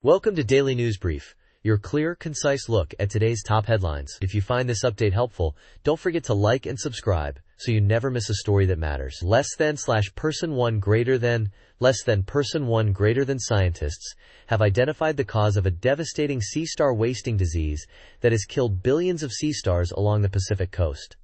Welcome to Daily News Brief, your clear, concise look at today's top headlines. If you find this update helpful, don't forget to like and subscribe so you never miss a story that matters. Person 1 greater than scientists have identified the cause of a devastating sea star wasting disease that has killed billions of sea stars along the Pacific coast.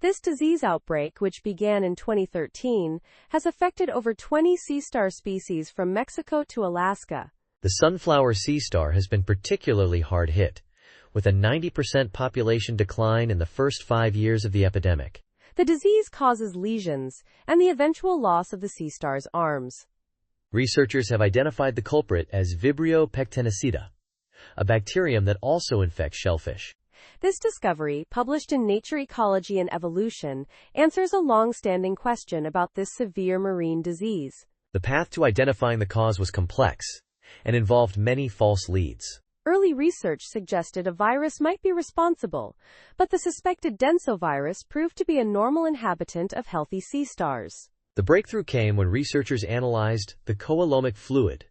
This disease outbreak, which began in 2013, has affected over 20 sea star species from Mexico to Alaska. The sunflower sea star has been particularly hard hit, with a 90% population decline in the first 5 years of the epidemic. The disease causes lesions and the eventual loss of the sea star's arms. Researchers have identified the culprit as Vibrio pectinacida, a bacterium that also infects shellfish. This discovery, published in Nature Ecology and Evolution, answers a long-standing question about this severe marine disease. The path to identifying the cause was complex and involved many false leads. Early research suggested a virus might be responsible, but the suspected densovirus proved to be a normal inhabitant of healthy sea stars. The breakthrough came when researchers analyzed the coalomic fluid,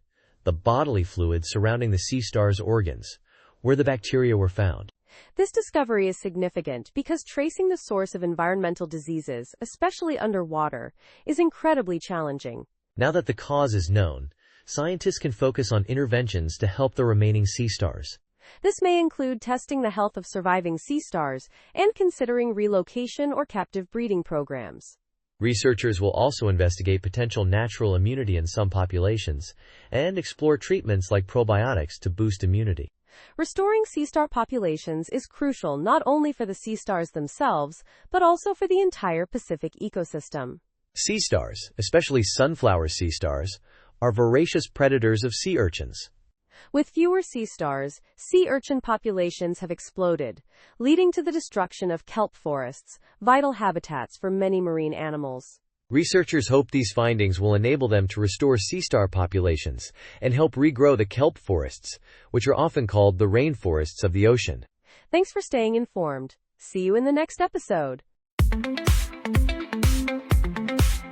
the bodily fluid surrounding the sea star's organs, where the bacteria were found. This discovery is significant because tracing the source of environmental diseases, especially underwater, is incredibly challenging. Now that the cause is known, scientists can focus on interventions to help the remaining sea stars. This may include testing the health of surviving sea stars and considering relocation or captive breeding programs. Researchers will also investigate potential natural immunity in some populations and explore treatments like probiotics to boost immunity. Restoring sea star populations is crucial not only for the sea stars themselves, but also for the entire Pacific ecosystem. Sea stars, especially sunflower sea stars, are voracious predators of sea urchins. With fewer sea stars, sea urchin populations have exploded, leading to the destruction of kelp forests, vital habitats for many marine animals. Researchers hope these findings will enable them to restore sea star populations and help regrow the kelp forests, which are often called the rainforests of the ocean. Thanks for staying informed. See you in the next episode.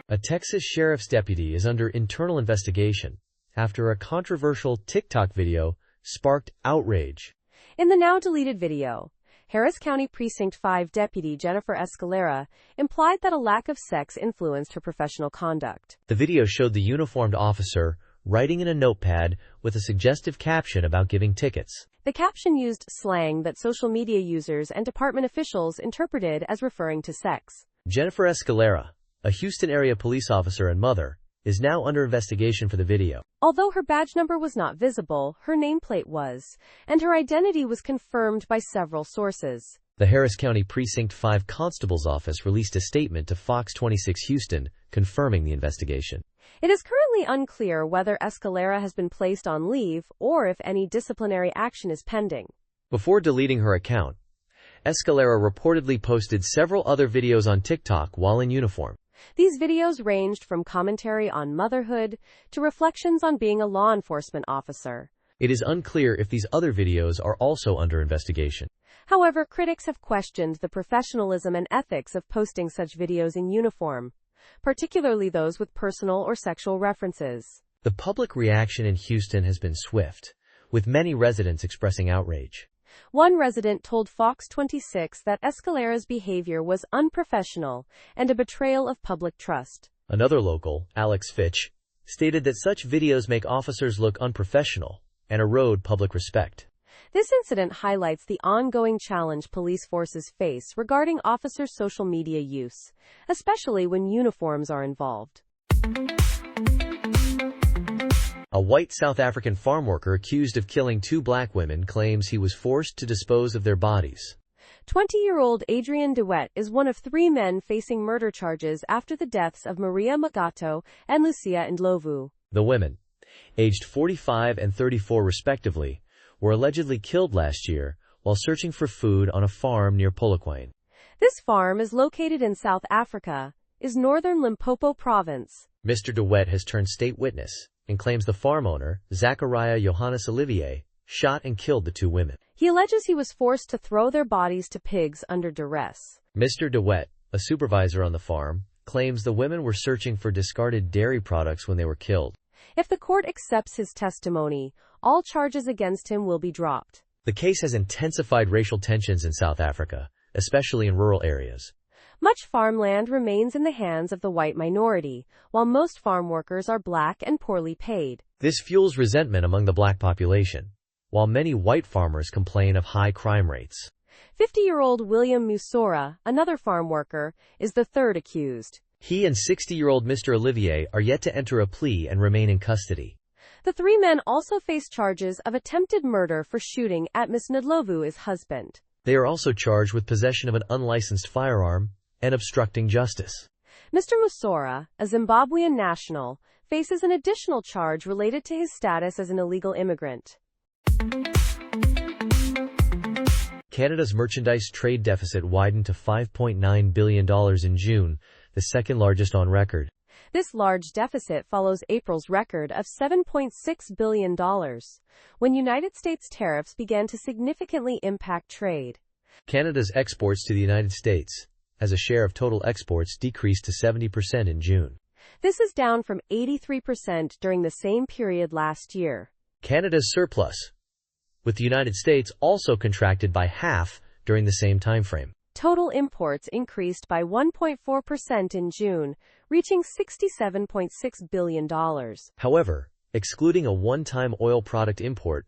A Texas sheriff's deputy is under internal investigation after a controversial TikTok video sparked outrage. In the now-deleted video, Harris County Precinct 5 Deputy Jennifer Escalera implied that a lack of sex influenced her professional conduct. The video showed the uniformed officer writing in a notepad with a suggestive caption about giving tickets. The caption used slang that social media users and department officials interpreted as referring to sex. Jennifer Escalera, a Houston area police officer and mother, is now under investigation for the video. Although her badge number was not visible, her nameplate was, and her identity was confirmed by several sources. The Harris County Precinct 5 Constable's Office released a statement to Fox 26 Houston confirming the investigation. It is currently unclear whether Escalera has been placed on leave or if any disciplinary action is pending. Before deleting her account, Escalera reportedly posted several other videos on TikTok while in uniform. These videos ranged from commentary on motherhood to reflections on being a law enforcement officer. It is unclear if these other videos are also under investigation. However, critics have questioned the professionalism and ethics of posting such videos in uniform, particularly those with personal or sexual references. The public reaction in Houston has been swift, with many residents expressing outrage. One resident told Fox 26 that Escalera's behavior was unprofessional and a betrayal of public trust. Another local, Alex Fitch, stated that such videos make officers look unprofessional and erode public respect. This incident highlights the ongoing challenge police forces face regarding officers' social media use, especially when uniforms are involved. A white South African farm worker accused of killing 2 black women claims he was forced to dispose of their bodies. 20-year-old Adrian DeWitt is one of 3 men facing murder charges after the deaths of Maria Magato and Lucia Ndlovu. The women, aged 45 and 34 respectively, were allegedly killed last year while searching for food on a farm near Polokwane. This farm is located in South Africa, is northern Limpopo province. Mr. DeWitt has turned state witness and claims the farm owner, Zachariah Johannes Olivier, shot and killed the 2 women. He alleges he was forced to throw their bodies to pigs under duress. Mr. DeWitt, a supervisor on the farm, claims the women were searching for discarded dairy products when they were killed. If the court accepts his testimony, all charges against him will be dropped. The case has intensified racial tensions in South Africa, especially in rural areas. Much farmland remains in the hands of the white minority, while most farm workers are black and poorly paid. This fuels resentment among the black population, while many white farmers complain of high crime rates. 50-year-old William Musora, another farm worker, is the third accused. He and 60-year-old Mr. Olivier are yet to enter a plea and remain in custody. The three men also face charges of attempted murder for shooting at Ms. Ndlovu's husband. They are also charged with possession of an unlicensed firearm and obstructing justice. Mr. Musora, a Zimbabwean national, faces an additional charge related to his status as an illegal immigrant. Canada's merchandise trade deficit widened to $5.9 billion in June, the second largest on record. This large deficit follows April's record of $7.6 billion, when United States tariffs began to significantly impact trade. Canada's exports to the United States, as a share of total exports, decreased to 70% in June. This is down from 83% during the same period last year. Canada's surplus, with the United States, also contracted by half during the same timeframe. Total imports increased by 1.4% in June, reaching $67.6 billion. However, excluding a one-time oil product import,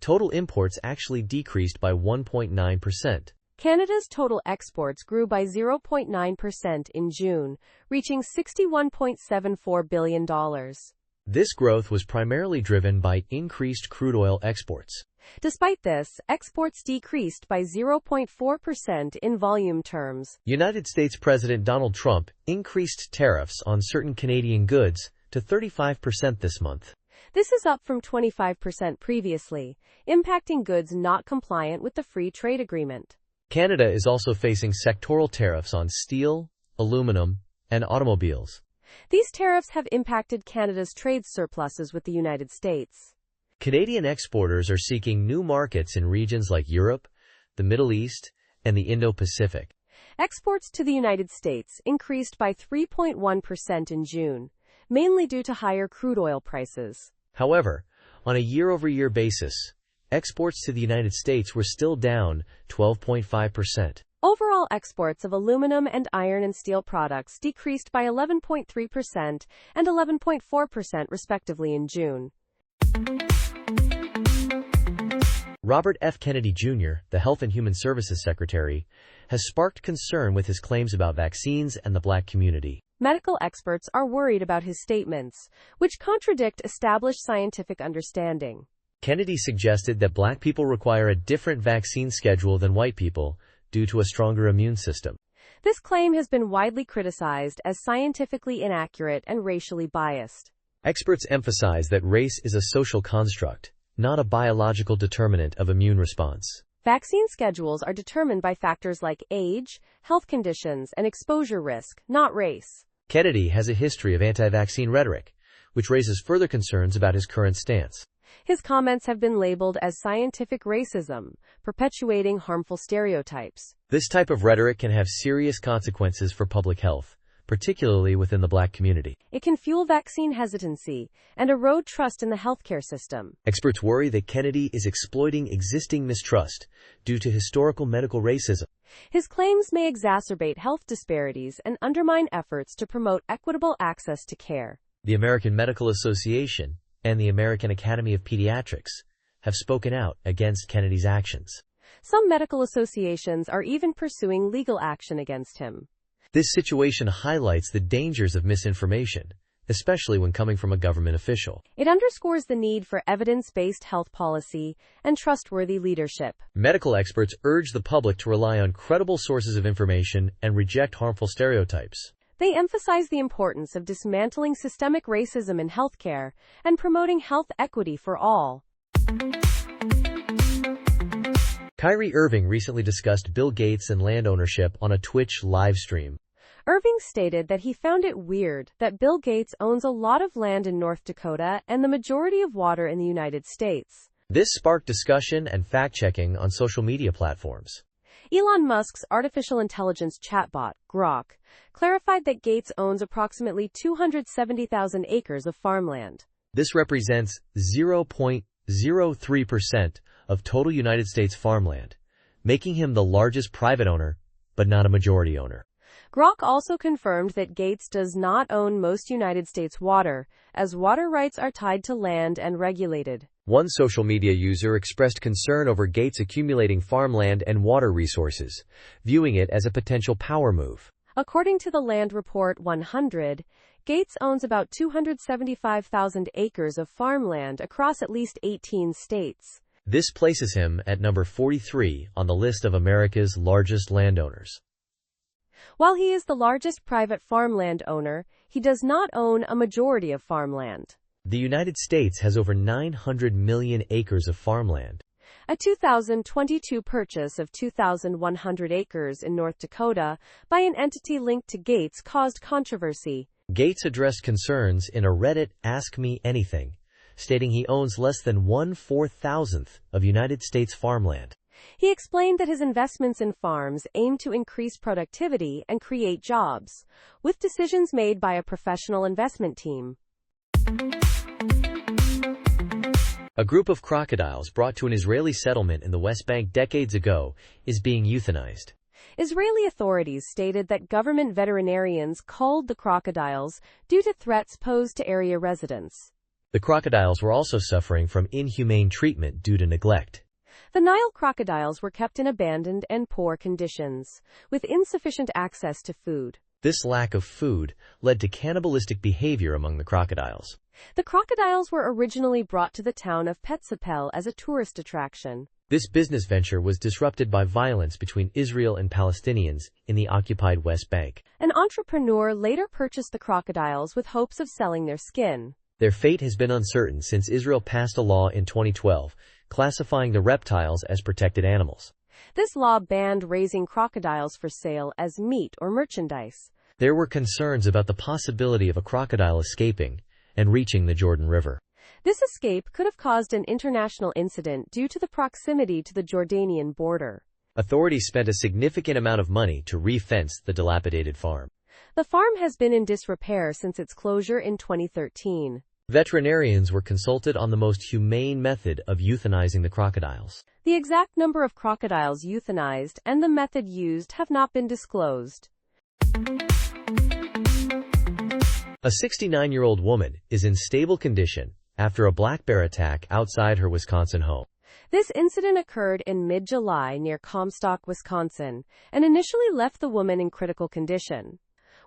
total imports actually decreased by 1.9%. Canada's total exports grew by 0.9% in June, reaching $61.74 billion. This growth was primarily driven by increased crude oil exports. Despite this, exports decreased by 0.4% in volume terms. United States President Donald Trump increased tariffs on certain Canadian goods to 35% this month. This is up from 25% previously, impacting goods not compliant with the Free Trade Agreement. Canada is also facing sectoral tariffs on steel, aluminum, and automobiles. These tariffs have impacted Canada's trade surpluses with the United States. Canadian exporters are seeking new markets in regions like Europe, the Middle East, and the Indo-Pacific. Exports to the United States increased by 3.1% in June, mainly due to higher crude oil prices. However, on a year-over-year basis, exports to the United States were still down 12.5%. Overall exports of aluminum and iron and steel products decreased by 11.3% and 11.4% respectively in June. Robert F. Kennedy Jr., the Health and Human Services Secretary, has sparked concern with his claims about vaccines and the black community. Medical experts are worried about his statements, which contradict established scientific understanding. Kennedy suggested that black people require a different vaccine schedule than white people due to a stronger immune system. This claim has been widely criticized as scientifically inaccurate and racially biased. Experts emphasize that race is a social construct, not a biological determinant of immune response. Vaccine schedules are determined by factors like age, health conditions, and exposure risk, not race. Kennedy has a history of anti-vaccine rhetoric, which raises further concerns about his current stance. His comments have been labeled as scientific racism, perpetuating harmful stereotypes. This type of rhetoric can have serious consequences for public health, particularly within the black community. It can fuel vaccine hesitancy and erode trust in the healthcare system. Experts worry that Kennedy is exploiting existing mistrust due to historical medical racism. His claims may exacerbate health disparities and undermine efforts to promote equitable access to care. The American Medical Association and the American Academy of Pediatrics have spoken out against Kennedy's actions. Some medical associations are even pursuing legal action against him. This situation highlights the dangers of misinformation, especially when coming from a government official. It underscores the need for evidence-based health policy and trustworthy leadership. Medical experts urge the public to rely on credible sources of information and reject harmful stereotypes. They emphasize the importance of dismantling systemic racism in healthcare and promoting health equity for all. Kyrie Irving recently discussed Bill Gates and land ownership on a Twitch live stream. Irving stated that he found it weird that Bill Gates owns a lot of land in North Dakota and the majority of water in the United States. This sparked discussion and fact-checking on social media platforms. Elon Musk's artificial intelligence chatbot, Grok, clarified that Gates owns approximately 270,000 acres of farmland. This represents 0.0 0.03% of total United States farmland, making him the largest private owner, but not a majority owner. Grok also confirmed that Gates does not own most United States water, as water rights are tied to land and regulated. One social media user expressed concern over Gates accumulating farmland and water resources, viewing it as a potential power move. According to the Land Report 100, Gates owns about 275,000 acres of farmland across at least 18 states. This places him at number 43 on the list of America's largest landowners. While he is the largest private farmland owner, he does not own a majority of farmland. The United States has over 900 million acres of farmland. A 2022 purchase of 2,100 acres in North Dakota by an entity linked to Gates caused controversy. Gates addressed concerns in a Reddit Ask Me Anything, stating he owns less than 1/4,000th of United States farmland. He explained that his investments in farms aim to increase productivity and create jobs, with decisions made by a professional investment team. A group of crocodiles brought to an Israeli settlement in the West Bank decades ago is being euthanized. Israeli authorities stated that government veterinarians culled the crocodiles due to threats posed to area residents. The crocodiles were also suffering from inhumane treatment due to neglect. The Nile crocodiles were kept in abandoned and poor conditions, with insufficient access to food. This lack of food led to cannibalistic behavior among the crocodiles. The crocodiles were originally brought to the town of Petzapel as a tourist attraction. This business venture was disrupted by violence between Israel and Palestinians in the occupied West Bank. An entrepreneur later purchased the crocodiles with hopes of selling their skin. Their fate has been uncertain since Israel passed a law in 2012 classifying the reptiles as protected animals. This law banned raising crocodiles for sale as meat or merchandise. There were concerns about the possibility of a crocodile escaping and reaching the Jordan River. This escape could have caused an international incident due to the proximity to the Jordanian border. Authorities spent a significant amount of money to re-fence the dilapidated farm. The farm has been in disrepair since its closure in 2013. Veterinarians were consulted on the most humane method of euthanizing the crocodiles. The exact number of crocodiles euthanized and the method used have not been disclosed. A 69-year-old woman is in stable condition after a black bear attack outside her Wisconsin home. This incident occurred in mid-July near Comstock, Wisconsin, and initially left the woman in critical condition.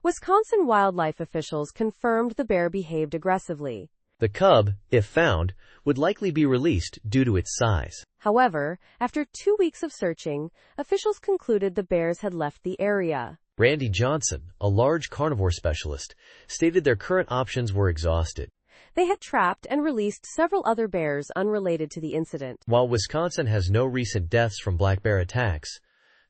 Wisconsin wildlife officials confirmed the bear behaved aggressively. The cub, if found, would likely be released due to its size. However, after 2 weeks of searching, officials concluded the bears had left the area. Randy Johnson, a large carnivore specialist, stated their current options were exhausted. They had trapped and released several other bears unrelated to the incident. While Wisconsin has no recent deaths from black bear attacks,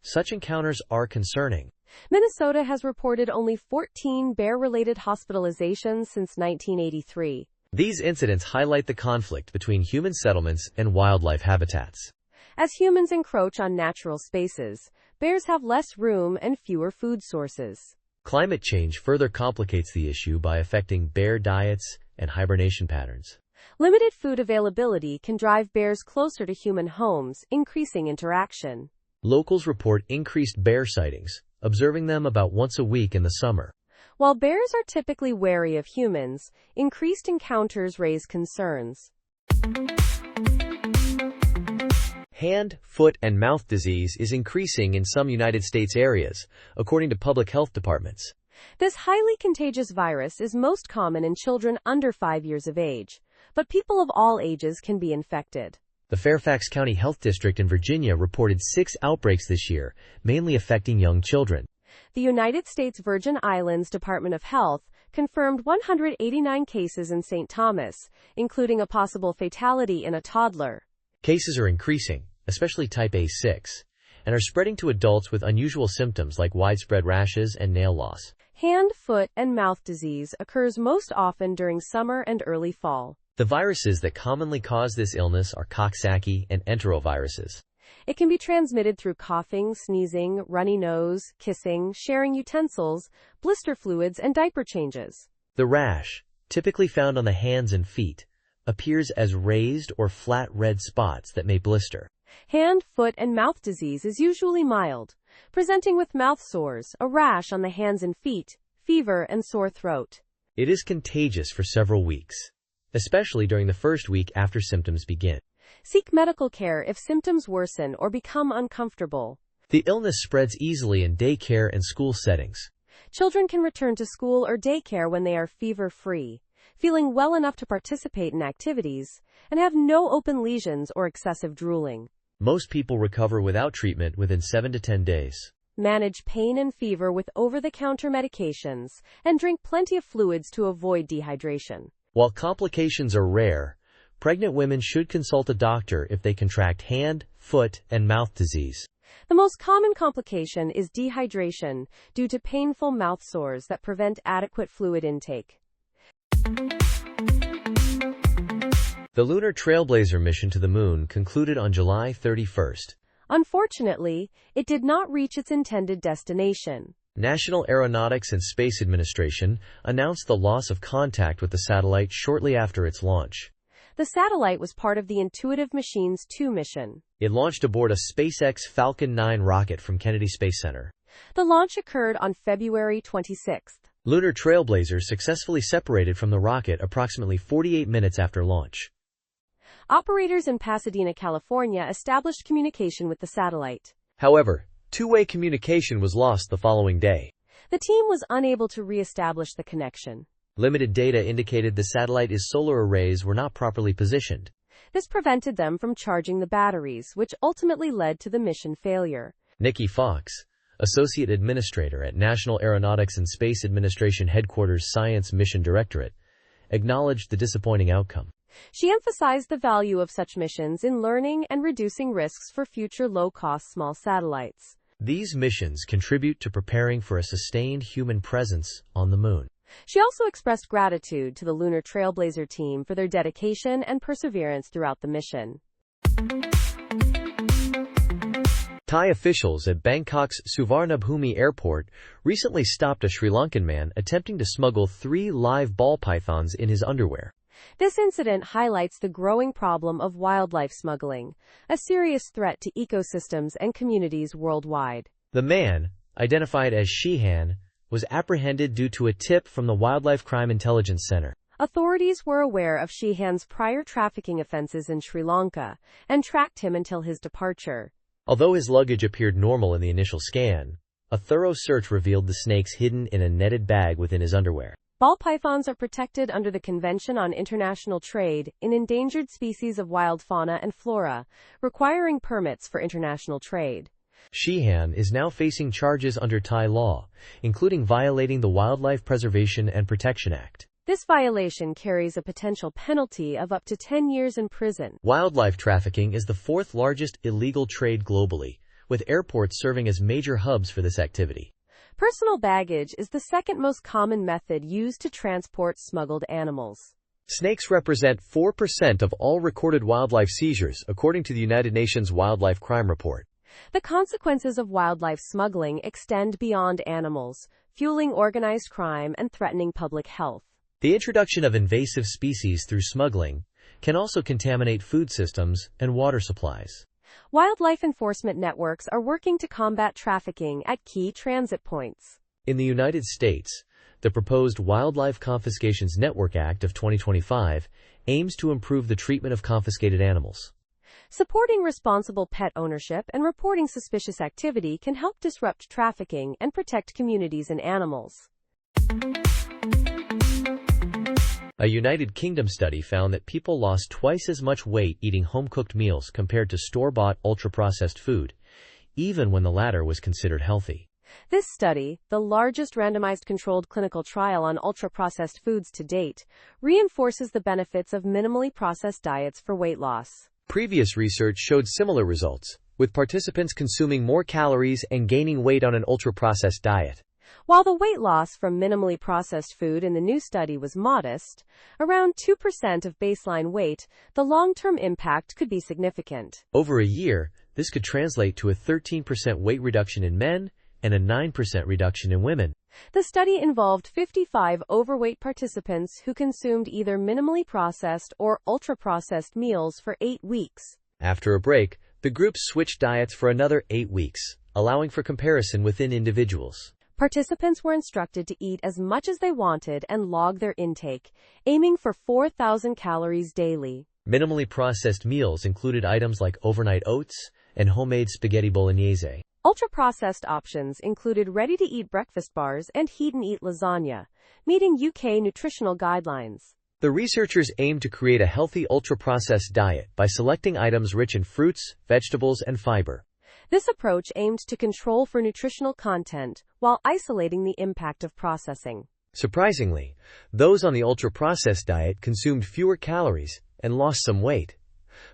such encounters are concerning. Minnesota has reported only 14 bear-related hospitalizations since 1983. These incidents highlight the conflict between human settlements and wildlife habitats. As humans encroach on natural spaces, bears have less room and fewer food sources. Climate change further complicates the issue by affecting bear diets and hibernation patterns. Limited food availability can drive bears closer to human homes, increasing interaction. Locals report increased bear sightings, observing them about once a week in the summer. While bears are typically wary of humans, increased encounters raise concerns. Hand, foot, and mouth disease is increasing in some United States areas, according to public health departments. This highly contagious virus is most common in children under 5 years of age, but people of all ages can be infected. The Fairfax County Health District in Virginia reported 6 outbreaks this year, mainly affecting young children. The United States Virgin Islands Department of Health confirmed 189 cases in St. Thomas, including a possible fatality in a toddler. Cases are increasing, especially type A6, and are spreading to adults with unusual symptoms like widespread rashes and nail loss. Hand, foot, and mouth disease occurs most often during summer and early fall. The viruses that commonly cause this illness are Coxsackie and enteroviruses. It can be transmitted through coughing, sneezing, runny nose, kissing, sharing utensils, blister fluids, and diaper changes. The rash, typically found on the hands and feet, appears as raised or flat red spots that may blister. Hand, foot, and mouth disease is usually mild, presenting with mouth sores, a rash on the hands and feet, fever, and sore throat. It is contagious for several weeks, especially during the first week after symptoms begin. Seek medical care if symptoms worsen or become uncomfortable. The illness spreads easily in daycare and school settings. Children can return to school or daycare when they are fever-free, feeling well enough to participate in activities, and have no open lesions or excessive drooling. Most people recover without treatment within 7 to 10 days. Manage pain and fever with over-the-counter medications, and drink plenty of fluids to avoid dehydration. While complications are rare, pregnant women should consult a doctor if they contract hand, foot, and mouth disease. The most common complication is dehydration due to painful mouth sores that prevent adequate fluid intake. The Lunar Trailblazer mission to the Moon concluded on July 31st. Unfortunately, it did not reach its intended destination. National Aeronautics and Space Administration announced the loss of contact with the satellite shortly after its launch. The satellite was part of the Intuitive Machines 2 mission. It launched aboard a SpaceX Falcon 9 rocket from Kennedy Space Center. The launch occurred on February 26th. Lunar Trailblazer successfully separated from the rocket approximately 48 minutes after launch. Operators in Pasadena, California, established communication with the satellite. However, two-way communication was lost the following day. The team was unable to re-establish the connection. Limited data indicated the satellite's solar arrays were not properly positioned. This prevented them from charging the batteries, which ultimately led to the mission failure. Nikki Fox, Associate Administrator at National Aeronautics and Space Administration Headquarters Science Mission Directorate, acknowledged the disappointing outcome. She emphasized the value of such missions in learning and reducing risks for future low-cost small satellites. These missions contribute to preparing for a sustained human presence on the Moon. She also expressed gratitude to the Lunar Trailblazer team for their dedication and perseverance throughout the mission. Thai officials at Bangkok's Suvarnabhumi airport recently stopped a Sri Lankan man attempting to smuggle 3 live ball pythons in his underwear. This incident highlights the growing problem of wildlife smuggling, a serious threat to ecosystems and communities worldwide. The man, identified as Shehan, was apprehended due to a tip from the Wildlife Crime Intelligence Center. Authorities were aware of Shehan's prior trafficking offenses in Sri Lanka and tracked him until his departure. Although his luggage appeared normal in the initial scan, a thorough search revealed the snakes hidden in a netted bag within his underwear. Ball pythons are protected under the Convention on International Trade in Endangered Species of Wild Fauna and Flora, requiring permits for international trade. Shehan is now facing charges under Thai law, including violating the Wildlife Preservation and Protection Act. This violation carries a potential penalty of up to 10 years in prison. Wildlife trafficking is the 4th largest illegal trade globally, with airports serving as major hubs for this activity. Personal baggage is the second most common method used to transport smuggled animals. Snakes represent 4% of all recorded wildlife seizures, according to the United Nations Wildlife Crime Report. The consequences of wildlife smuggling extend beyond animals, fueling organized crime and threatening public health. The introduction of invasive species through smuggling can also contaminate food systems and water supplies. Wildlife enforcement networks are working to combat trafficking at key transit points. In the United States, the proposed Wildlife Confiscations Network Act of 2025 aims to improve the treatment of confiscated animals. Supporting responsible pet ownership and reporting suspicious activity can help disrupt trafficking and protect communities and animals. A United Kingdom study found that people lost twice as much weight eating home-cooked meals compared to store-bought ultra-processed food, even when the latter was considered healthy. This study, the largest randomized controlled clinical trial on ultra-processed foods to date, reinforces the benefits of minimally processed diets for weight loss. Previous research showed similar results, with participants consuming more calories and gaining weight on an ultra-processed diet. While the weight loss from minimally processed food in the new study was modest, around 2% of baseline weight, the long-term impact could be significant. Over a year, this could translate to a 13% weight reduction in men and a 9% reduction in women. The study involved 55 overweight participants who consumed either minimally processed or ultra-processed meals for 8 weeks. After a break, the group switched diets for another 8 weeks, allowing for comparison within individuals. Participants were instructed to eat as much as they wanted and log their intake, aiming for 4,000 calories daily. Minimally processed meals included items like overnight oats and homemade spaghetti bolognese. Ultra-processed options included ready-to-eat breakfast bars and heat-and-eat lasagna, meeting UK nutritional guidelines. The researchers aimed to create a healthy ultra-processed diet by selecting items rich in fruits, vegetables, and fiber. This approach aimed to control for nutritional content while isolating the impact of processing. Surprisingly, those on the ultra-processed diet consumed fewer calories and lost some weight,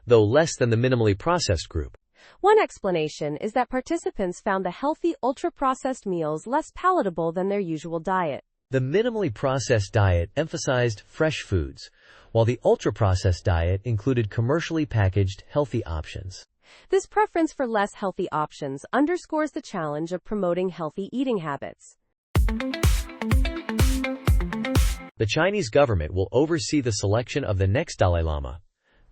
though less than the minimally processed group. One explanation is that participants found the healthy ultra-processed meals less palatable than their usual diet. The minimally processed diet emphasized fresh foods, while the ultra-processed diet included commercially packaged healthy options. This preference for less healthy options underscores the challenge of promoting healthy eating habits. The Chinese government will oversee the selection of the next Dalai Lama,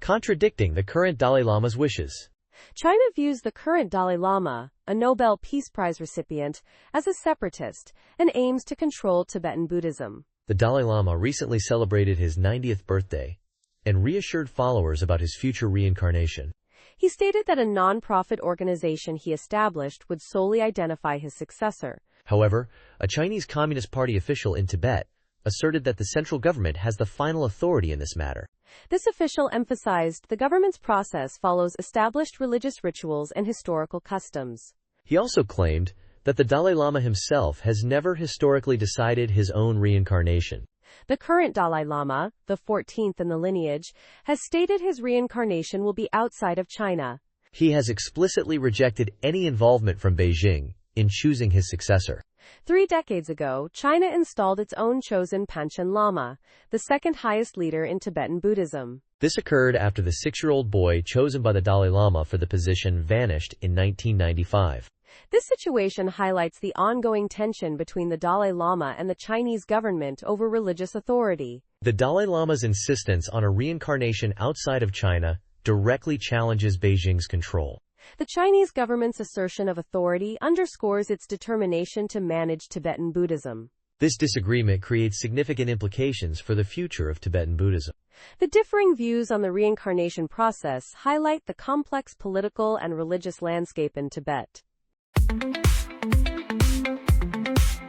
contradicting the current Dalai Lama's wishes. China views the current Dalai Lama, a Nobel Peace Prize recipient, as a separatist and aims to control Tibetan Buddhism. The Dalai Lama recently celebrated his 90th birthday and reassured followers about his future reincarnation. He stated that a non-profit organization he established would solely identify his successor. However, a Chinese Communist Party official in Tibet asserted that the central government has the final authority in this matter. This official emphasized the government's process follows established religious rituals and historical customs. He also claimed that the Dalai Lama himself has never historically decided his own reincarnation. The current Dalai Lama, the 14th in the lineage, has stated his reincarnation will be outside of China. He has explicitly rejected any involvement from Beijing in choosing his successor. 3 decades ago, China installed its own chosen Panchen Lama, the second highest leader in Tibetan Buddhism. This occurred after the 6-year-old boy chosen by the Dalai Lama for the position vanished in 1995. This situation highlights the ongoing tension between the Dalai Lama and the Chinese government over religious authority. The Dalai Lama's insistence on a reincarnation outside of China directly challenges Beijing's control. The Chinese government's assertion of authority underscores its determination to manage Tibetan Buddhism. This disagreement creates significant implications for the future of Tibetan Buddhism. The differing views on the reincarnation process highlight the complex political and religious landscape in Tibet.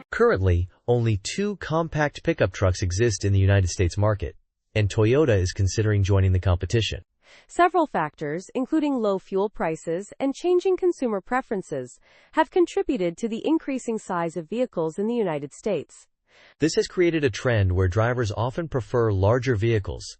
Currently, only 2 compact pickup trucks exist in the United States market, and Toyota is considering joining the competition. Several factors, including low fuel prices and changing consumer preferences, have contributed to the increasing size of vehicles in the United States. This has created a trend where drivers often prefer larger vehicles,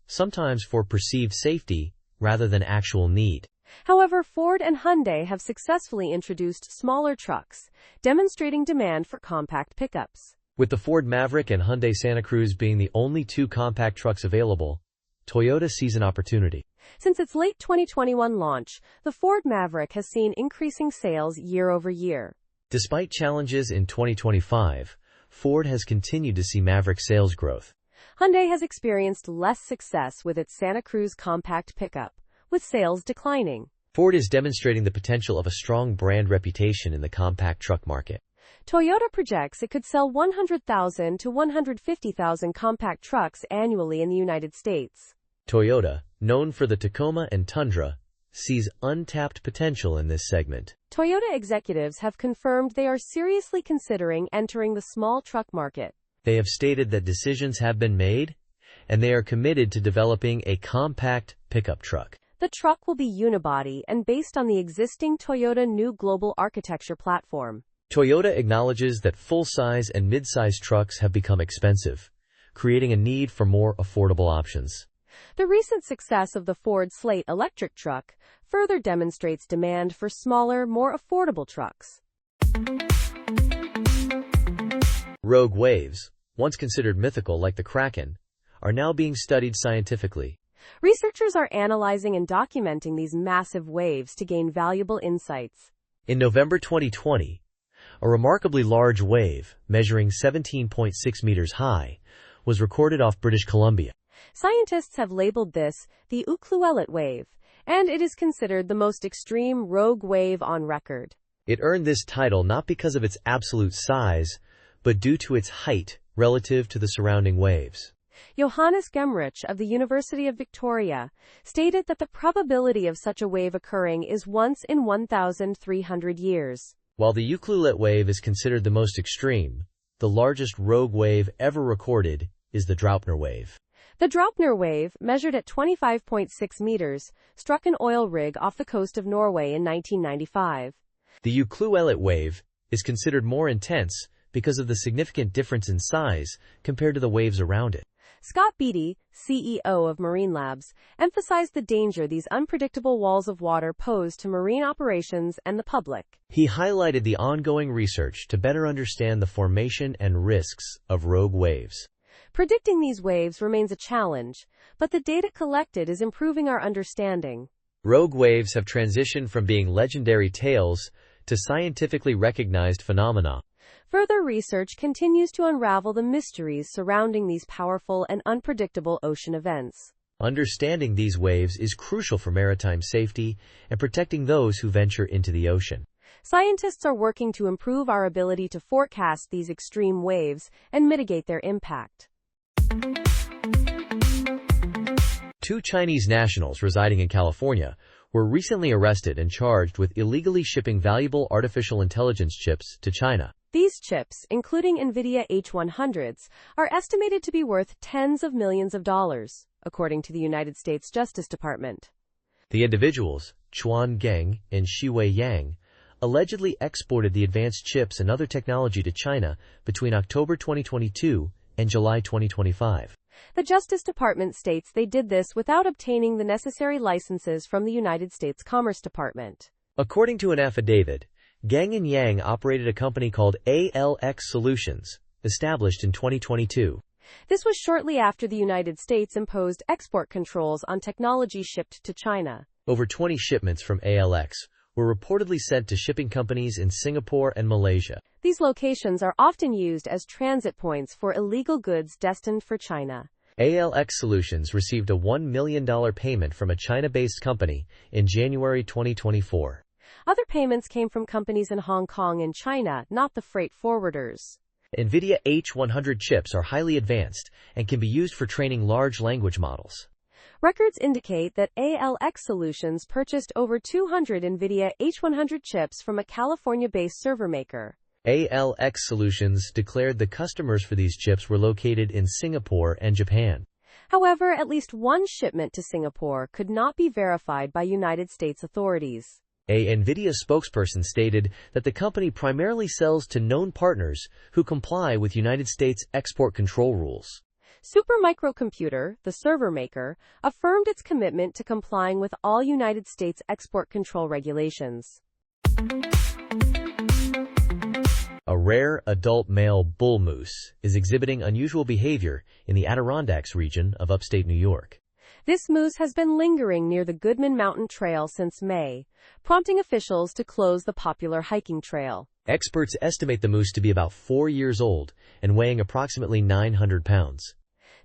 sometimes for perceived safety rather than actual need. However, Ford and Hyundai have successfully introduced smaller trucks, demonstrating demand for compact pickups. With the Ford Maverick and Hyundai Santa Cruz being the only 2 compact trucks available, Toyota sees an opportunity. Since its late 2021 launch, the Ford Maverick has seen increasing sales year over year. Despite challenges in 2025, Ford has continued to see Maverick sales growth. Hyundai has experienced less success with its Santa Cruz compact pickup, with sales declining. Ford is demonstrating the potential of a strong brand reputation in the compact truck market. Toyota projects it could sell 100,000 to 150,000 compact trucks annually in the United States. Toyota, known for the Tacoma and Tundra, sees untapped potential in this segment. Toyota executives have confirmed they are seriously considering entering the small truck market. They have stated that decisions have been made, and they are committed to developing a compact pickup truck. The truck will be unibody and based on the existing Toyota New Global Architecture platform. Toyota acknowledges that full-size and mid-size trucks have become expensive, creating a need for more affordable options. The recent success of the Ford Slate electric truck further demonstrates demand for smaller, more affordable trucks. Rogue waves, once considered mythical like the Kraken, are now being studied scientifically. Researchers are analyzing and documenting these massive waves to gain valuable insights. In November 2020, A remarkably large wave, measuring 17.6 meters high, was recorded off British Columbia. Scientists have labeled this the widened wave, and it is considered the most extreme rogue wave on record. It earned this title not because of its absolute size, but due to its height relative to the surrounding waves. Johannes Gemrich of the University of Victoria stated that the probability of such a wave occurring is once in 1,300 years. While the widened wave is considered the most extreme, the largest rogue wave ever recorded is the Draupner wave. The Draupner wave, measured at 25.6 meters, struck an oil rig off the coast of Norway in 1995. The widened wave is considered more intense because of the significant difference in size compared to the waves around it. Scott Beatty, CEO of Marine Labs, emphasized the danger these unpredictable walls of water pose to marine operations and the public. He highlighted the ongoing research to better understand the formation and risks of rogue waves. Predicting these waves remains a challenge, but the data collected is improving our understanding. Rogue waves have transitioned from being legendary tales to scientifically recognized phenomena. Further research continues to unravel the mysteries surrounding these powerful and unpredictable ocean events. Understanding these waves is crucial for maritime safety and protecting those who venture into the ocean. Scientists are working to improve our ability to forecast these extreme waves and mitigate their impact. Two Chinese nationals residing in California were recently arrested and charged with illegally shipping valuable artificial intelligence chips to China. These chips, including NVIDIA H100s, are estimated to be worth tens of millions of dollars, according to the United States Justice Department. The individuals, Chuan Geng and Shiwei Yang, allegedly exported the advanced chips and other technology to China between October 2022 and July 2025. The Justice Department states they did this without obtaining the necessary licenses from the United States Commerce Department. According to an affidavit, Geng and Yang operated a company called ALX Solutions, established in 2022. This was shortly after the United States imposed export controls on technology shipped to China. Over 20 shipments from ALX were reportedly sent to shipping companies in Singapore and Malaysia. These locations are often used as transit points for illegal goods destined for China. ALX Solutions received a $1 million payment from a China-based company in January 2024. Other payments came from companies in Hong Kong and China, not the freight forwarders. NVIDIA H100 chips are highly advanced and can be used for training large language models. Records indicate that ALX Solutions purchased over 200 NVIDIA H100 chips from a California-based server maker. ALX Solutions declared the customers for these chips were located in Singapore and Japan. However, at least one shipment to Singapore could not be verified by United States authorities. A NVIDIA spokesperson stated that the company primarily sells to known partners who comply with United States export control rules. Supermicro, the server maker, affirmed its commitment to complying with all United States export control regulations. A rare adult male bull moose is exhibiting unusual behavior in the Adirondacks region of upstate New York. This moose has been lingering near the Goodman Mountain Trail since May, prompting officials to close the popular hiking trail. Experts estimate the moose to be about 4 years old and weighing approximately 900 pounds.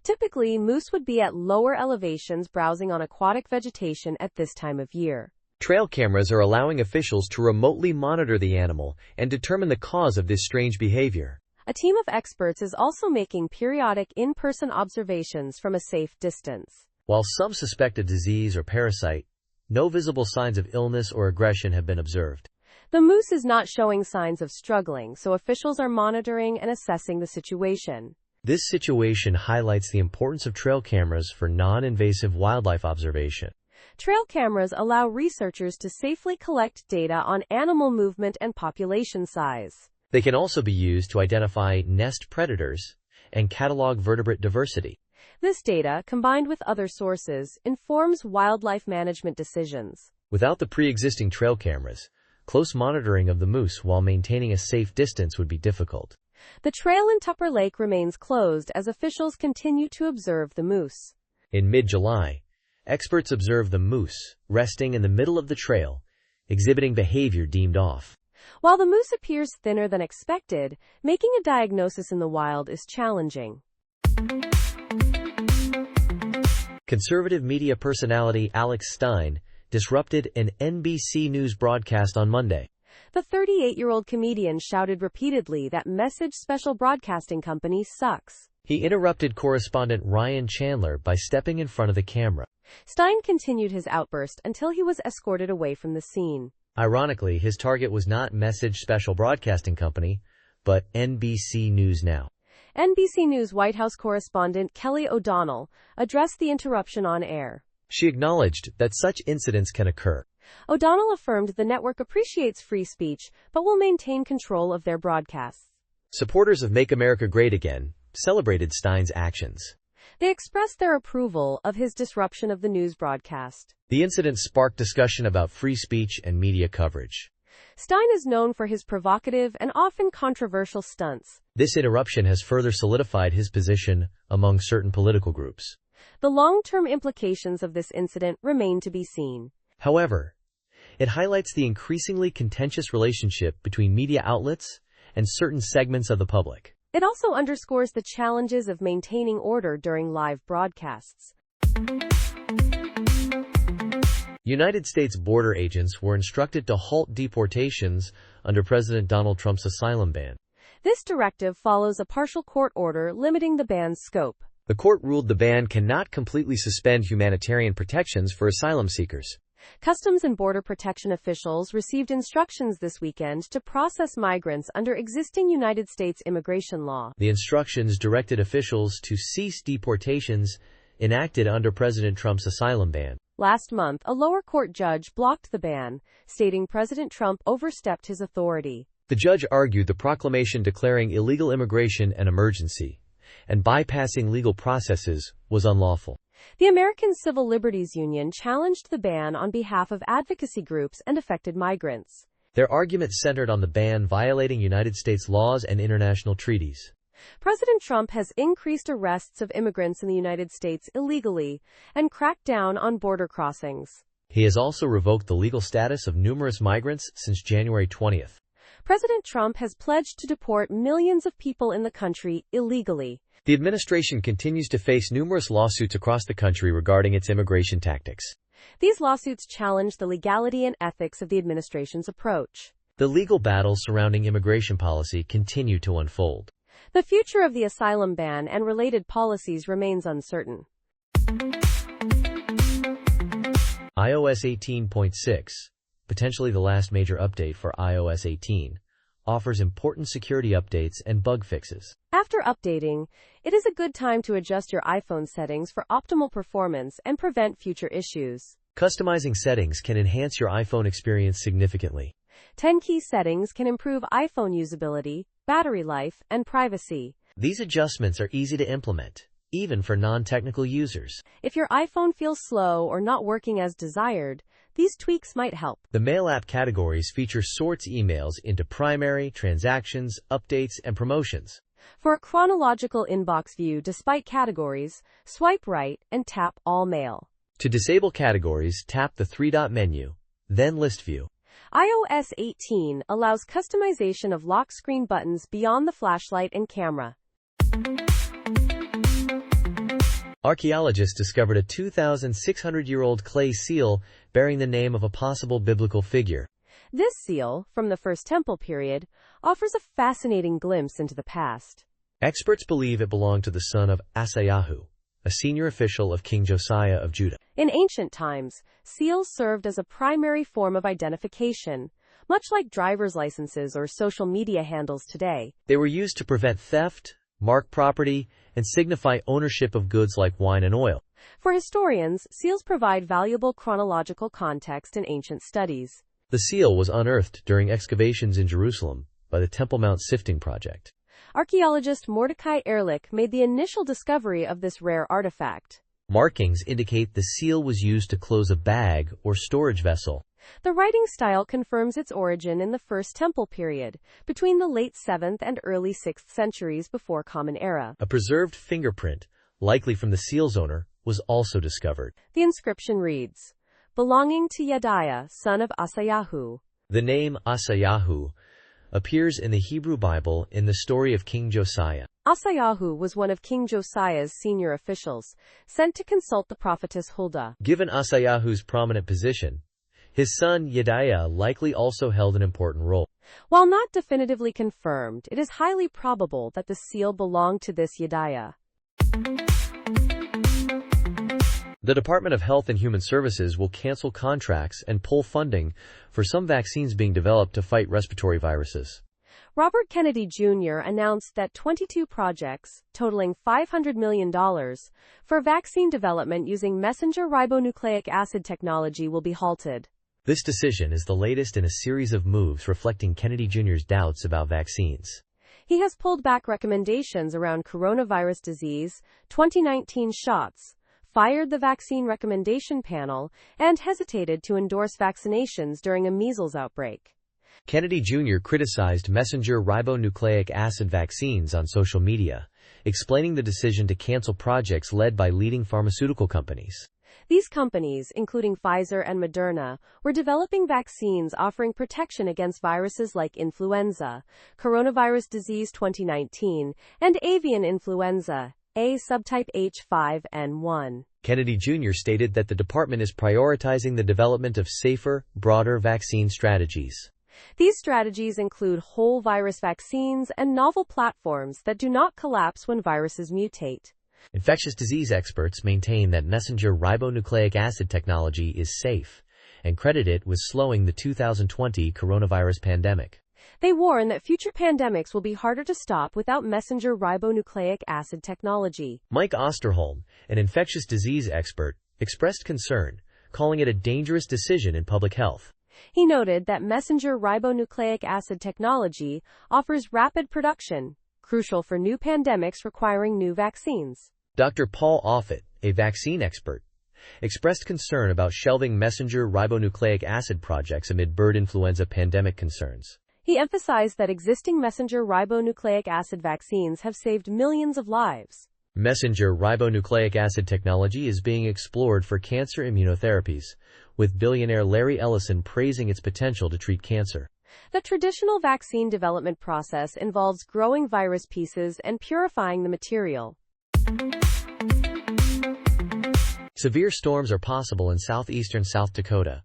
Typically, moose would be at lower elevations browsing on aquatic vegetation at this time of year. Trail cameras are allowing officials to remotely monitor the animal and determine the cause of this strange behavior. A team of experts is also making periodic in-person observations from a safe distance. While some suspect a disease or parasite, no visible signs of illness or aggression have been observed. The moose is not showing signs of struggling, so officials are monitoring and assessing the situation. This situation highlights the importance of trail cameras for non-invasive wildlife observation. Trail cameras allow researchers to safely collect data on animal movement and population size. They can also be used to identify nest predators and catalog vertebrate diversity. This data, combined with other sources, informs wildlife management decisions. Without the pre-existing trail cameras, close monitoring of the moose while maintaining a safe distance would be difficult. The trail in Tupper Lake remains closed as officials continue to observe the moose. In mid-July, experts observed the moose resting in the middle of the trail, exhibiting behavior deemed off. While the moose appears thinner than expected, making a diagnosis in the wild is challenging. Conservative media personality Alex Stein disrupted an NBC News broadcast on Monday. The 38-year-old comedian shouted repeatedly that Message Special Broadcasting Company sucks. He interrupted correspondent Ryan Chandler by stepping in front of the camera. Stein continued his outburst until he was escorted away from the scene. Ironically, his target was not Message Special Broadcasting Company, but NBC News Now. NBC News White House correspondent Kelly O'Donnell addressed the interruption on air. She acknowledged that such incidents can occur. O'Donnell affirmed the network appreciates free speech, but will maintain control of their broadcasts. Supporters of Make America Great Again celebrated Stein's actions. They expressed their approval of his disruption of the news broadcast. The incident sparked discussion about free speech and media coverage. Stein is known for his provocative and often controversial stunts. This interruption has further solidified his position among certain political groups. The long-term implications of this incident remain to be seen. However, it highlights the increasingly contentious relationship between media outlets and certain segments of the public. It also underscores the challenges of maintaining order during live broadcasts. United States border agents were instructed to halt deportations under President Donald Trump's asylum ban. This directive follows a partial court order limiting the ban's scope. The court ruled the ban cannot completely suspend humanitarian protections for asylum seekers. Customs and Border Protection officials received instructions this weekend to process migrants under existing United States immigration law. The instructions directed officials to cease deportations enacted under President Trump's asylum ban. Last month, a lower court judge blocked the ban, stating President Trump overstepped his authority. The judge argued the proclamation declaring illegal immigration an emergency and bypassing legal processes was unlawful. The American Civil Liberties Union challenged the ban on behalf of advocacy groups and affected migrants. Their argument centered on the ban violating United States laws and international treaties. President Trump has increased arrests of immigrants in the United States illegally and cracked down on border crossings. He has also revoked the legal status of numerous migrants since January 20th. President Trump has pledged to deport millions of people in the country illegally. The administration continues to face numerous lawsuits across the country regarding its immigration tactics. These lawsuits challenge the legality and ethics of the administration's approach. The legal battles surrounding immigration policy continue to unfold. The future of the asylum ban and related policies remains uncertain. iOS 18.6, potentially the last major update for iOS 18, offers important security updates and bug fixes. After updating, it is a good time to adjust your iPhone settings for optimal performance and prevent future issues. Customizing settings can enhance your iPhone experience significantly. 10 key settings can improve iPhone usability, battery life, and privacy. These adjustments are easy to implement, even for non-technical users. If your iPhone feels slow or not working as desired, these tweaks might help. The Mail app categories feature sorts emails into primary, transactions, updates, and promotions. For a chronological inbox view despite categories, swipe right and tap All Mail. To disable categories, tap the three-dot menu, then List View. iOS 18 allows customization of lock screen buttons beyond the flashlight and camera. Archaeologists discovered a 2,600-year-old clay seal bearing the name of a possible biblical figure. This seal, from the First Temple period, offers a fascinating glimpse into the past. Experts believe it belonged to the son of Asayahu, a senior official of King Josiah of Judah. In ancient times, seals served as a primary form of identification, much like driver's licenses or social media handles today. They were used to prevent theft, mark property, and signify ownership of goods like wine and oil. For historians, seals provide valuable chronological context in ancient studies. The seal was unearthed during excavations in Jerusalem by the Temple Mount Sifting Project. Archaeologist Mordecai Ehrlich made the initial discovery of this rare artifact. Markings indicate the seal was used to close a bag or storage vessel. The writing style confirms its origin in the First Temple period, between the late 7th and early 6th centuries before Common Era. A preserved fingerprint, likely from the seal's owner, was also discovered. The inscription reads, "Belonging to Yediah, son of Asayahu." The name Asayahu appears in the Hebrew Bible in the story of King Josiah. Asayahu was one of King Josiah's senior officials, sent to consult the prophetess Huldah. Given Asayahu's prominent position, his son Yediah likely also held an important role. While not definitively confirmed, it is highly probable that the seal belonged to this Yediah. The Department of Health and Human Services will cancel contracts and pull funding for some vaccines being developed to fight respiratory viruses. Robert Kennedy Jr. announced that 22 projects, totaling $500 million, for vaccine development using messenger ribonucleic acid technology will be halted. This decision is the latest in a series of moves reflecting Kennedy Jr.'s doubts about vaccines. He has pulled back recommendations around coronavirus disease, 2019 shots, fired the vaccine recommendation panel, and hesitated to endorse vaccinations during a measles outbreak. Kennedy Jr. criticized messenger ribonucleic acid vaccines on social media, explaining the decision to cancel projects led by leading pharmaceutical companies. These companies, including Pfizer and Moderna, were developing vaccines offering protection against viruses like influenza, coronavirus disease 2019, and avian influenza, A subtype H5N1. Kennedy Jr. stated that the department is prioritizing the development of safer, broader vaccine strategies. These strategies include whole virus vaccines and novel platforms that do not collapse when viruses mutate. Infectious disease experts maintain that messenger ribonucleic acid technology is safe and credit it with slowing the 2020 coronavirus pandemic. They warn that future pandemics will be harder to stop without messenger ribonucleic acid technology. Mike Osterholm, an infectious disease expert, expressed concern, calling it a dangerous decision in public health. He noted that messenger ribonucleic acid technology offers rapid production, crucial for new pandemics requiring new vaccines. Dr. Paul Offit, a vaccine expert, expressed concern about shelving messenger ribonucleic acid projects amid bird influenza pandemic concerns. He emphasized that existing messenger ribonucleic acid vaccines have saved millions of lives. Messenger ribonucleic acid technology is being explored for cancer immunotherapies, with billionaire Larry Ellison praising its potential to treat cancer. The traditional vaccine development process involves growing virus pieces and purifying the material. Severe storms are possible in southeastern South Dakota,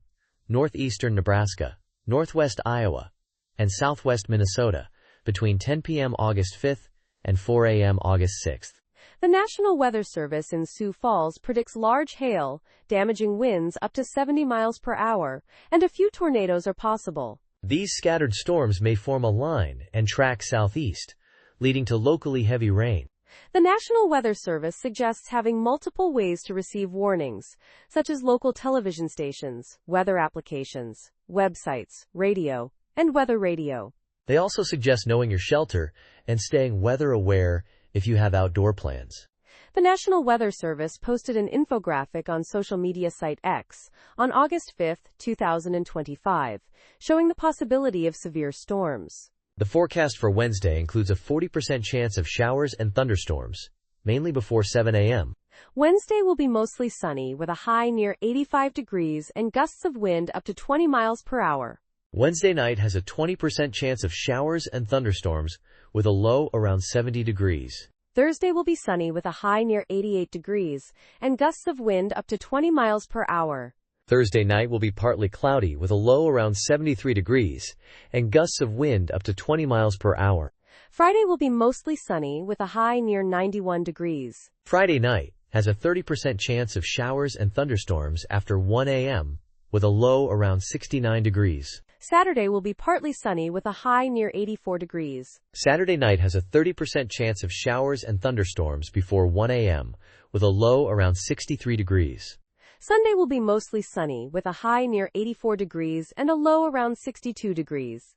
northeastern Nebraska, northwest Iowa, and southwest Minnesota between 10 p.m. August 5th and 4 a.m. August 6th. The National Weather Service in Sioux Falls predicts large hail, damaging winds up to 70 miles per hour, and a few tornadoes are possible. These scattered storms may form a line and track southeast, leading to locally heavy rain. The National Weather Service suggests having multiple ways to receive warnings, such as local television stations, weather applications, websites, radio, and weather radio. They also suggest knowing your shelter and staying weather aware if you have outdoor plans. The National Weather Service posted an infographic on social media site X on August 5, 2025, showing the possibility of severe storms. The forecast for Wednesday includes a 40% chance of showers and thunderstorms, mainly before 7 a.m. Wednesday will be mostly sunny with a high near 85 degrees and gusts of wind up to 20 miles per hour. Wednesday night has a 20% chance of showers and thunderstorms, with a low around 70 degrees. Thursday will be sunny with a high near 88 degrees and gusts of wind up to 20 miles per hour. Thursday night will be partly cloudy with a low around 73 degrees and gusts of wind up to 20 miles per hour. Friday will be mostly sunny with a high near 91 degrees. Friday night has a 30% chance of showers and thunderstorms after 1 a.m. with a low around 69 degrees. Saturday will be partly sunny with a high near 84 degrees. Saturday night has a 30% chance of showers and thunderstorms before 1 a.m. with a low around 63 degrees. Sunday will be mostly sunny with a high near 84 degrees and a low around 62 degrees.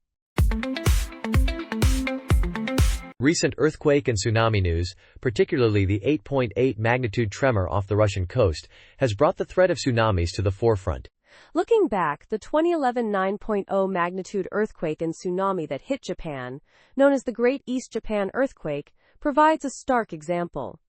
Recent earthquake and tsunami news, particularly the 8.8 magnitude tremor off the Russian coast, has brought the threat of tsunamis to the forefront. Looking back, the 2011 9.0 magnitude earthquake and tsunami that hit Japan, known as the Great East Japan Earthquake, provides a stark example.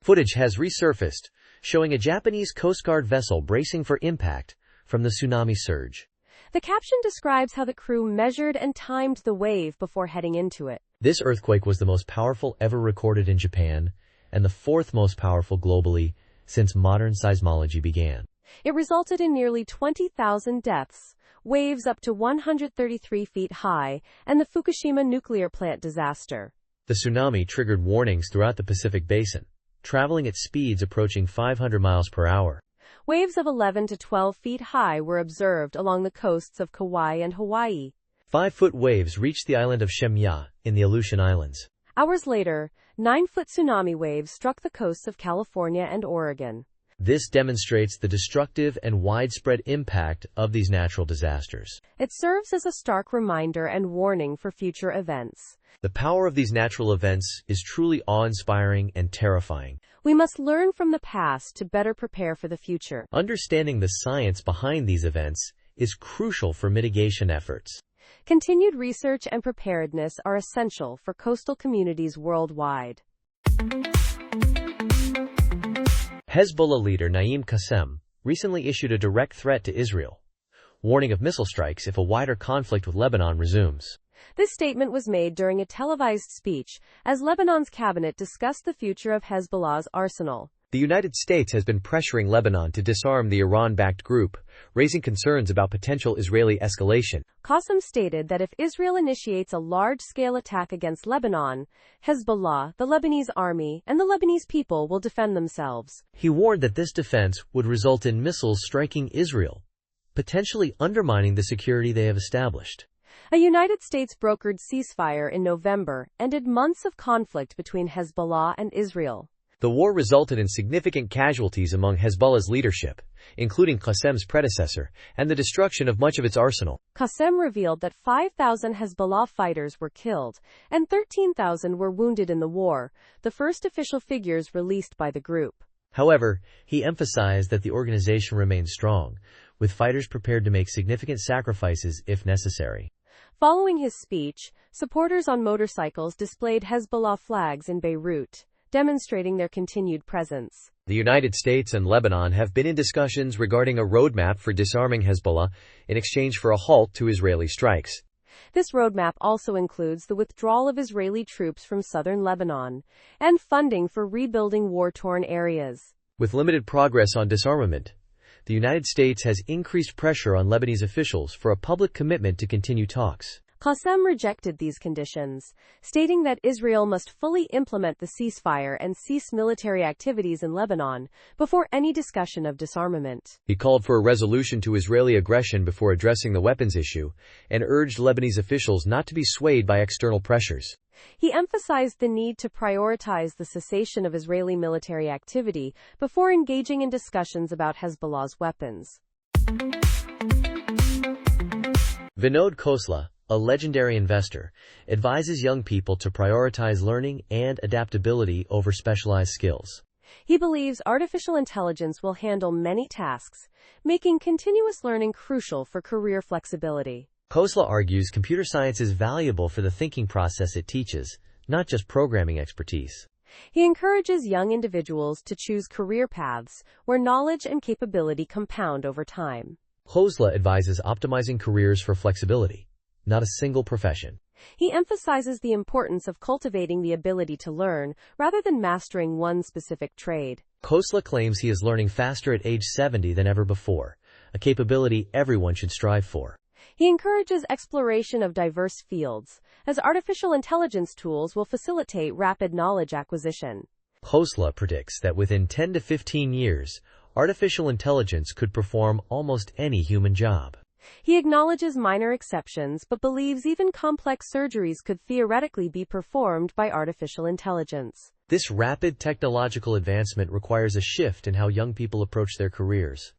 Footage has resurfaced, showing a Japanese Coast Guard vessel bracing for impact from the tsunami surge. The caption describes how the crew measured and timed the wave before heading into it. This earthquake was the most powerful ever recorded in Japan, and the fourth most powerful globally since modern seismology began. It resulted in nearly 20,000 deaths, waves up to 133 feet high, and the Fukushima nuclear plant disaster. The tsunami triggered warnings throughout the Pacific Basin, traveling at speeds approaching 500 miles per hour. Waves of 11 to 12 feet high were observed along the coasts of Kauai and Hawaii. 5-foot waves reached the island of Shemya in the Aleutian Islands. Hours later, 9-foot tsunami waves struck the coasts of California and Oregon. This demonstrates the destructive and widespread impact of these natural disasters. It serves as a stark reminder and warning for future events. The power of these natural events is truly awe-inspiring and terrifying. We must learn from the past to better prepare for the future. Understanding the science behind these events is crucial for mitigation efforts. Continued research and preparedness are essential for coastal communities worldwide. Hezbollah leader Naim Qassem recently issued a direct threat to Israel, warning of missile strikes if a wider conflict with Lebanon resumes. This statement was made during a televised speech as Lebanon's cabinet discussed the future of Hezbollah's arsenal. The United States has been pressuring Lebanon to disarm the Iran-backed group, raising concerns about potential Israeli escalation. Qassem stated that if Israel initiates a large-scale attack against Lebanon, Hezbollah, the Lebanese army, and the Lebanese people will defend themselves. He warned that this defense would result in missiles striking Israel, potentially undermining the security they have established. A United States-brokered ceasefire in November ended months of conflict between Hezbollah and Israel. The war resulted in significant casualties among Hezbollah's leadership, including Qassem's predecessor, and the destruction of much of its arsenal. Qassem revealed that 5,000 Hezbollah fighters were killed and 13,000 were wounded in the war, the first official figures released by the group. However, he emphasized that the organization remains strong, with fighters prepared to make significant sacrifices if necessary. Following his speech, supporters on motorcycles displayed Hezbollah flags in Beirut, demonstrating their continued presence. The United States and Lebanon have been in discussions regarding a roadmap for disarming Hezbollah in exchange for a halt to Israeli strikes. This roadmap also includes the withdrawal of Israeli troops from southern Lebanon and funding for rebuilding war-torn areas. With limited progress on disarmament, the United States has increased pressure on Lebanese officials for a public commitment to continue talks. Qassem rejected these conditions, stating that Israel must fully implement the ceasefire and cease military activities in Lebanon before any discussion of disarmament. He called for a resolution to Israeli aggression before addressing the weapons issue and urged Lebanese officials not to be swayed by external pressures. He emphasized the need to prioritize the cessation of Israeli military activity before engaging in discussions about Hezbollah's weapons. Vinod Khosla, a legendary investor, advises young people to prioritize learning and adaptability over specialized skills. He believes artificial intelligence will handle many tasks, making continuous learning crucial for career flexibility. Khosla argues computer science is valuable for the thinking process it teaches, not just programming expertise. He encourages young individuals to choose career paths where knowledge and capability compound over time. Khosla advises optimizing careers for flexibility, not a single profession. He emphasizes the importance of cultivating the ability to learn rather than mastering one specific trade. Khosla claims he is learning faster at age 70 than ever before, a capability everyone should strive for. He encourages exploration of diverse fields, as artificial intelligence tools will facilitate rapid knowledge acquisition. Khosla predicts that within 10 to 15 years, artificial intelligence could perform almost any human job. He acknowledges minor exceptions but believes even complex surgeries could theoretically be performed by artificial intelligence. This rapid technological advancement requires a shift in how young people approach their careers.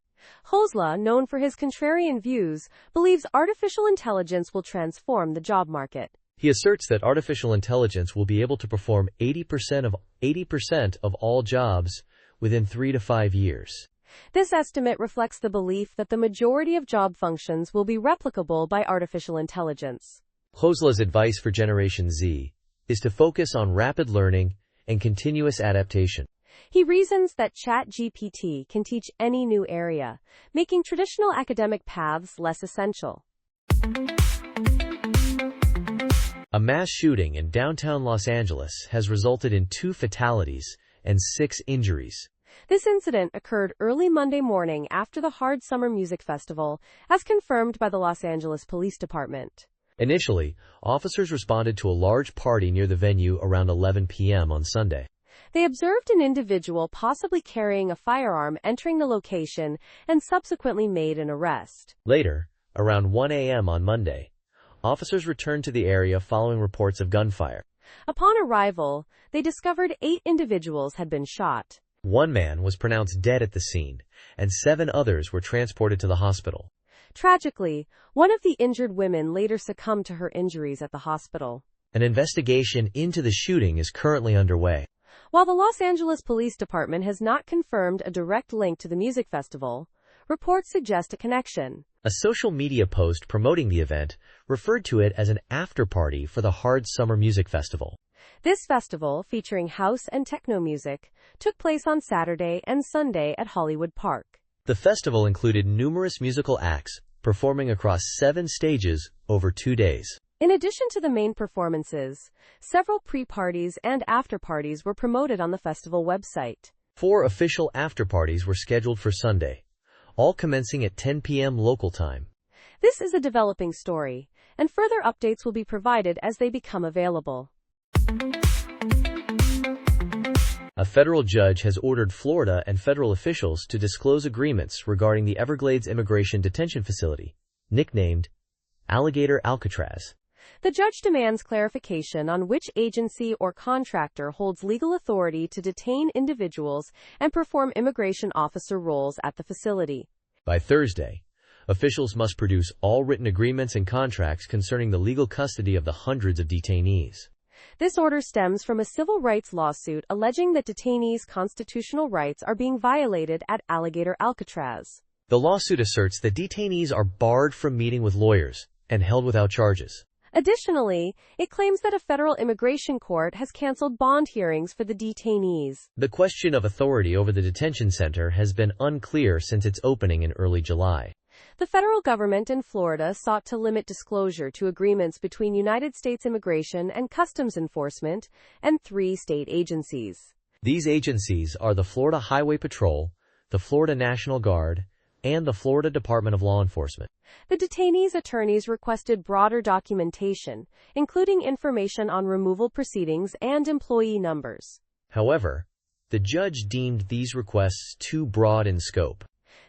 Khosla, known for his contrarian views, believes artificial intelligence will transform the job market. He asserts that artificial intelligence will be able to perform 80% of all jobs within 3 to 5 years. This estimate reflects the belief that the majority of job functions will be replicable by artificial intelligence. Khosla's advice for Generation Z is to focus on rapid learning and continuous adaptation. He reasons that ChatGPT can teach any new area, making traditional academic paths less essential. A mass shooting in downtown Los Angeles has resulted in 2 fatalities and 6 injuries. This incident occurred early Monday morning after the Hard Summer Music Festival, as confirmed by the Los Angeles Police Department. Initially, officers responded to a large party near the venue around 11 p.m. on Sunday. They observed an individual possibly carrying a firearm entering the location and subsequently made an arrest. Later, around 1 a.m. on Monday, officers returned to the area following reports of gunfire. Upon arrival, they discovered 8 individuals had been shot. 1 man was pronounced dead at the scene, and 7 others were transported to the hospital. Tragically, one of the injured women later succumbed to her injuries at the hospital. An investigation into the shooting is currently underway. While the Los Angeles Police Department has not confirmed a direct link to the music festival, reports suggest a connection. A social media post promoting the event referred to it as an after-party for the Hard Summer Music Festival. This festival, featuring house and techno music, took place on Saturday and Sunday at Hollywood Park. The festival included numerous musical acts, performing across 7 stages over 2 days. In addition to the main performances, several pre-parties and after-parties were promoted on the festival website. 4 official after-parties were scheduled for Sunday, all commencing at 10 p.m. local time. This is a developing story, and further updates will be provided as they become available. A federal judge has ordered Florida and federal officials to disclose agreements regarding the Everglades Immigration Detention Facility, nicknamed Alligator Alcatraz. The judge demands clarification on which agency or contractor holds legal authority to detain individuals and perform immigration officer roles at the facility. By Thursday, officials must produce all written agreements and contracts concerning the legal custody of the hundreds of detainees. This order stems from a civil rights lawsuit alleging that detainees' constitutional rights are being violated at Alligator Alcatraz. The lawsuit asserts that detainees are barred from meeting with lawyers and held without charges. Additionally, it claims that a federal immigration court has canceled bond hearings for the detainees. The question of authority over the detention center has been unclear since its opening in early July. The federal government in Florida sought to limit disclosure to agreements between United States Immigration and Customs Enforcement and 3 state agencies. These agencies are the Florida Highway Patrol, the Florida National Guard, and the Florida Department of Law Enforcement. The detainees' attorneys requested broader documentation, including information on removal proceedings and employee numbers. However, the judge deemed these requests too broad in scope.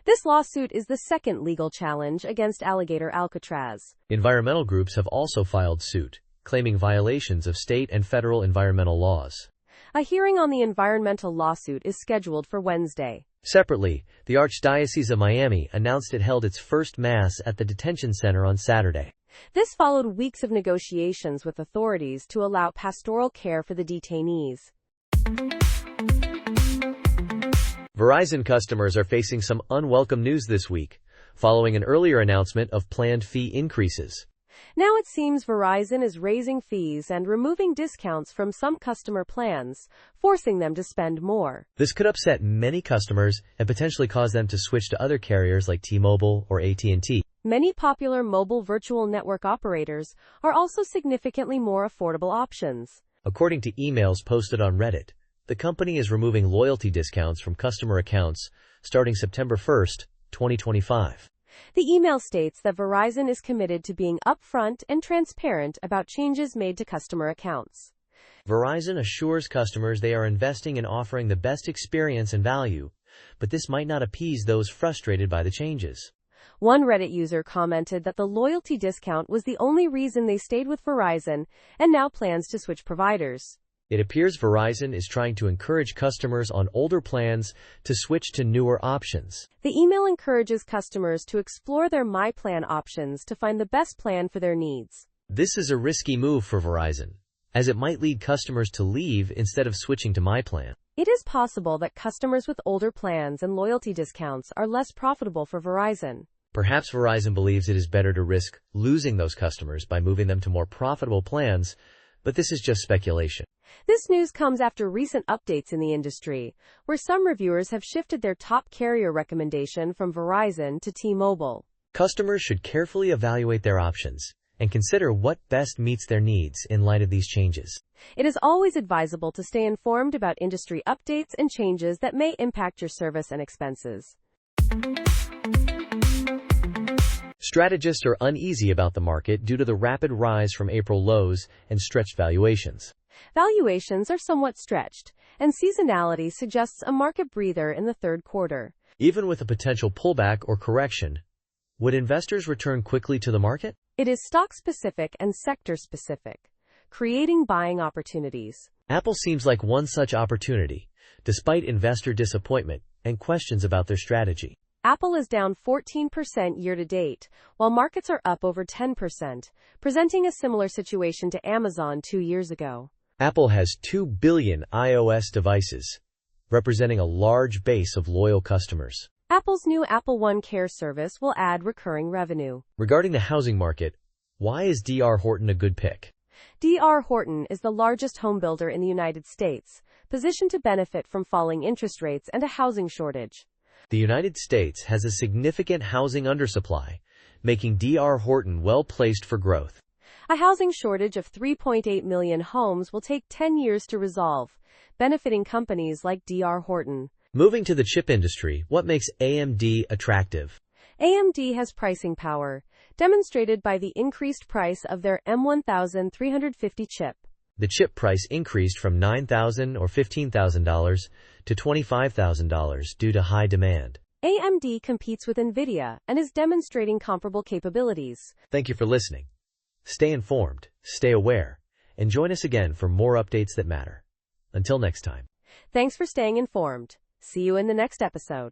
This lawsuit is the second legal challenge against Alligator Alcatraz. Environmental groups have also filed suit, claiming violations of state and federal environmental laws. A hearing on the environmental lawsuit is scheduled for Wednesday. Separately, the Archdiocese of Miami announced it held its first Mass at the detention center on Saturday. This followed weeks of negotiations with authorities to allow pastoral care for the detainees. Verizon customers are facing some unwelcome news this week, following an earlier announcement of planned fee increases. Now it seems Verizon is raising fees and removing discounts from some customer plans, forcing them to spend more. This could upset many customers and potentially cause them to switch to other carriers like T-Mobile or AT&T. Many popular mobile virtual network operators are also significantly more affordable options. According to emails posted on Reddit, the company is removing loyalty discounts from customer accounts starting September 1, 2025. The email states that Verizon is committed to being upfront and transparent about changes made to customer accounts. Verizon assures customers they are investing in offering the best experience and value, but this might not appease those frustrated by the changes. One Reddit user commented that the loyalty discount was the only reason they stayed with Verizon and now plans to switch providers. It appears Verizon is trying to encourage customers on older plans to switch to newer options. The email encourages customers to explore their My Plan options to find the best plan for their needs. This is a risky move for Verizon, as it might lead customers to leave instead of switching to My Plan. It is possible that customers with older plans and loyalty discounts are less profitable for Verizon. Perhaps Verizon believes it is better to risk losing those customers by moving them to more profitable plans, but this is just speculation. This news comes after recent updates in the industry, where some reviewers have shifted their top carrier recommendation from Verizon to T-Mobile. Customers should carefully evaluate their options and consider what best meets their needs in light of these changes. It is always advisable to stay informed about industry updates and changes that may impact your service and expenses. Strategists are uneasy about the market due to the rapid rise from April lows and stretched valuations. Valuations are somewhat stretched, and seasonality suggests a market breather in the third quarter. Even with a potential pullback or correction, would investors return quickly to the market? It is stock-specific and sector-specific, creating buying opportunities. Apple seems like one such opportunity, despite investor disappointment and questions about their strategy. Apple is down 14% year-to-date, while markets are up over 10%, presenting a similar situation to Amazon 2 years ago. Apple has 2 billion iOS devices, representing a large base of loyal customers. Apple's new Apple One Care service will add recurring revenue. Regarding the housing market, why is D.R. Horton a good pick? D.R. Horton is the largest home builder in the United States, positioned to benefit from falling interest rates and a housing shortage. The United States has a significant housing undersupply, making D.R. Horton well-placed for growth. A housing shortage of 3.8 million homes will take 10 years to resolve, benefiting companies like D.R. Horton. Moving to the chip industry, what makes AMD attractive? AMD has pricing power, demonstrated by the increased price of their M1350 chip. The chip price increased from $9,000 or $15,000 to $25,000 due to high demand. AMD competes with NVIDIA and is demonstrating comparable capabilities. Thank you for listening. Stay informed, stay aware, and join us again for more updates that matter. Until next time. Thanks for staying informed. See you in the next episode.